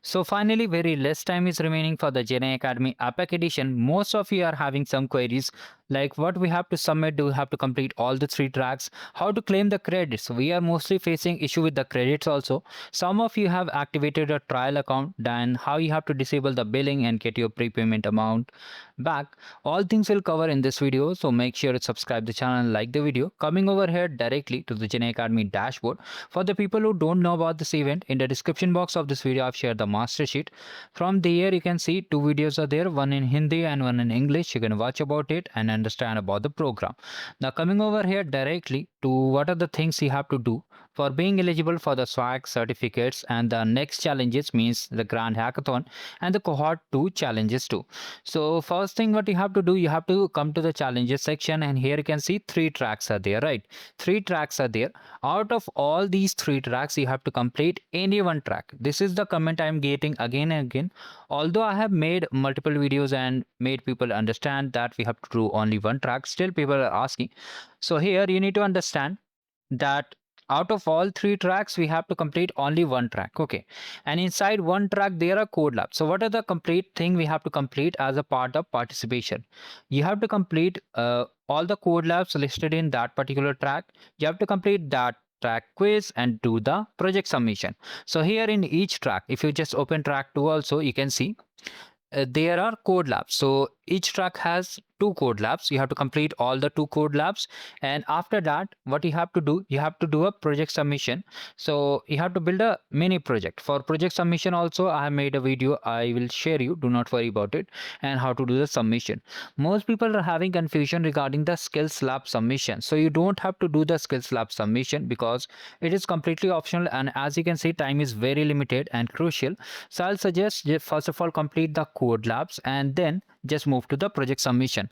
So finally, very less time is remaining for the Gen Academy APAC edition. Most of you are having some queries like what we have to submit, do we have to complete all the three tracks, how to claim the credits. We are mostly facing issue with the credits also. Some of you have activated a trial account, then how you have to disable the billing and get your prepayment amount back. All things will cover in this video, so make sure to subscribe the channel and like the video. Coming over here directly to the Gen Academy dashboard. For the people who don't know about this event, in the description box of this video I've shared the master sheet. From there you can see two videos are there, one in Hindi and one in English. You can watch about it and understand about the program. Now coming over here directly to what are the things you have to do for being eligible for the swag certificates and the next challenges, means the grand hackathon and the cohort 2 challenges too. So first thing what you have to do, you have to come to the challenges section, and here you can see three tracks are there, right? Three tracks are there. Out of all these three tracks you have to complete any one track. This is the comment I am getting again and again. Although I have made multiple videos and made people understand that we have to do only one track, still people are asking. So here you need to understand that out of all three tracks we have to complete only one track. Okay, and inside one track there are code labs. So what are the complete thing we have to complete as a part of participation? You have to complete all the code labs listed in that particular track. You have to complete that track quiz and do the project submission. So here in each track, if you just open track 2 also, you can see there are code labs. So each track has two code labs. You have to complete all the two code labs, and after that what you have to do, you have to do a project submission. So you have to build a mini project. For project submission also I have made a video, I will share you, do not worry about it, and how to do the submission. Most people are having confusion regarding the skills lab submission. So you don't have to do the skills lab submission because it is completely optional, and as you can see time is very limited and crucial. So I'll suggest first of all complete the code labs and then just move to the project submission.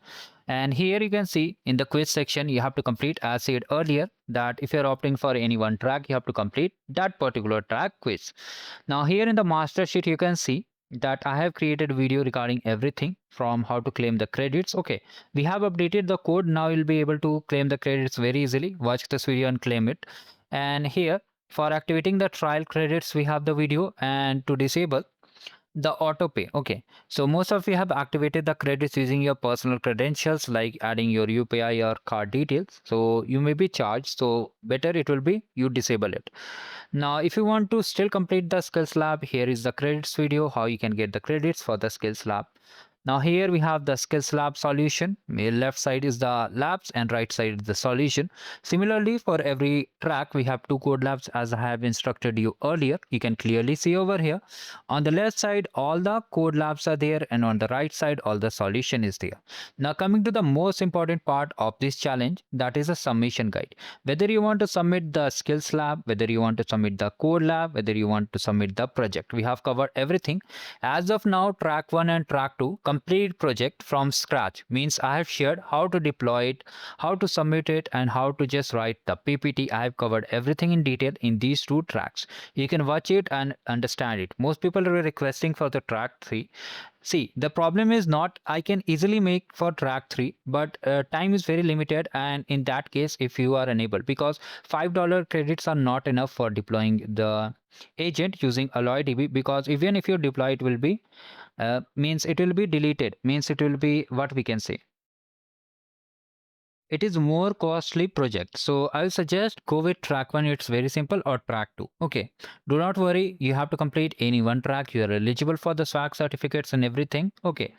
And here you can see in the quiz section you have to complete, as said earlier, that if you're opting for any one track you have to complete that particular track quiz. Now here in the master sheet you can see that I have created a video regarding everything from how to claim the credits. Okay, we have updated the code. Now you'll be able to claim the credits very easily. Watch this video and claim it. And here for activating the trial credits we have the video, and to disable the auto pay. Okay, so most of you have activated the credits using your personal credentials, like adding your UPI or card details, so you may be charged. So better it will be you disable it. Now if you want to still complete the skills lab, here is the credits video, how you can get the credits for the skills lab. Now here we have the skills lab solution. Left side is the labs and right side is the solution. Similarly, for every track we have two code labs, as I have instructed you earlier. You can clearly see over here. On the left side all the code labs are there, and on the right side all the solution is there. Now coming to the most important part of this challenge, that is a submission guide. Whether you want to submit the skills lab, whether you want to submit the code lab, whether you want to submit the project, we have covered everything. As of now, track 1 and track 2 complete project from scratch, means I have shared how to deploy it, how to submit it, and how to just write the PPT. I have covered everything in detail in these two tracks. You can watch it and understand it. Most people are requesting for the track 3. See, the problem is not I can easily make for track 3, but time is very limited, and in that case if you are unable, because $5 credits are not enough for deploying the agent using AlloyDB, because even if you deploy it will be means it will be deleted, means it will be what we can say, it is more costly project. So I'll suggest go with track 1, it's very simple, or track 2. Okay, do not worry, you have to complete any one track. You are eligible for the swag certificates and everything. Okay,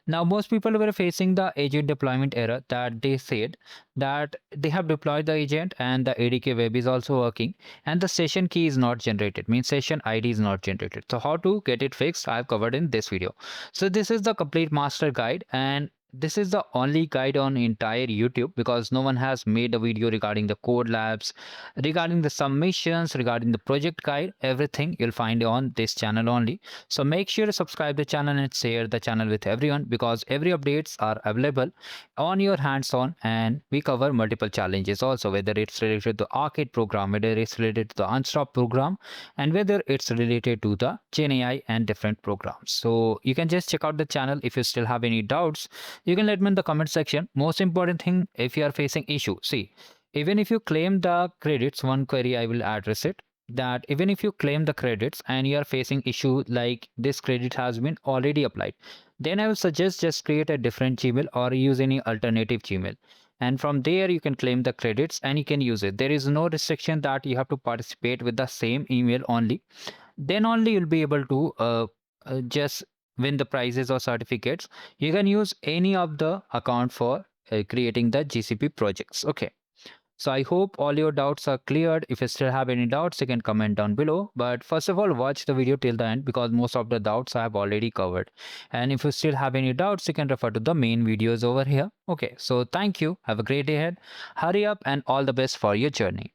now most people were facing the agent deployment error, that they said that they have deployed the agent and the ADK web is also working and the session key is not generated, means session ID is not generated. So how to get it fixed I've covered in this video. So this is the complete master guide, and this is the only guide on entire YouTube, because no one has made a video regarding the code labs, regarding the submissions, regarding the project guide. Everything you'll find on this channel only. So make sure to subscribe the channel and share the channel with everyone, because every updates are available on your hands-on, and we cover multiple challenges also, whether it's related to arcade program, whether it's related to the unstop program, and whether it's related to the GenAI and different programs. So you can just check out the channel. If you still have any doubts, you can let me in the comment section. Most important thing, if you are facing issue, see, even if you claim the credits, one query I will address it. that even if you claim the credits and you are facing issue like this credit has been already applied, then I will suggest just create a different Gmail or use any alternative Gmail. And from there you can claim the credits and you can use it. There is no restriction that you have to participate with the same email only. Then only you'll be able to just win the prizes or certificates. You can use any of the account for creating the GCP projects. Okay. So I hope all your doubts are cleared. If you still have any doubts, you can comment down below. But first of all, watch the video till the end because most of the doubts I have already covered. And if you still have any doubts, you can refer to the main videos over here. Okay, so thank you. Have a great day ahead. Hurry up and all the best for your journey.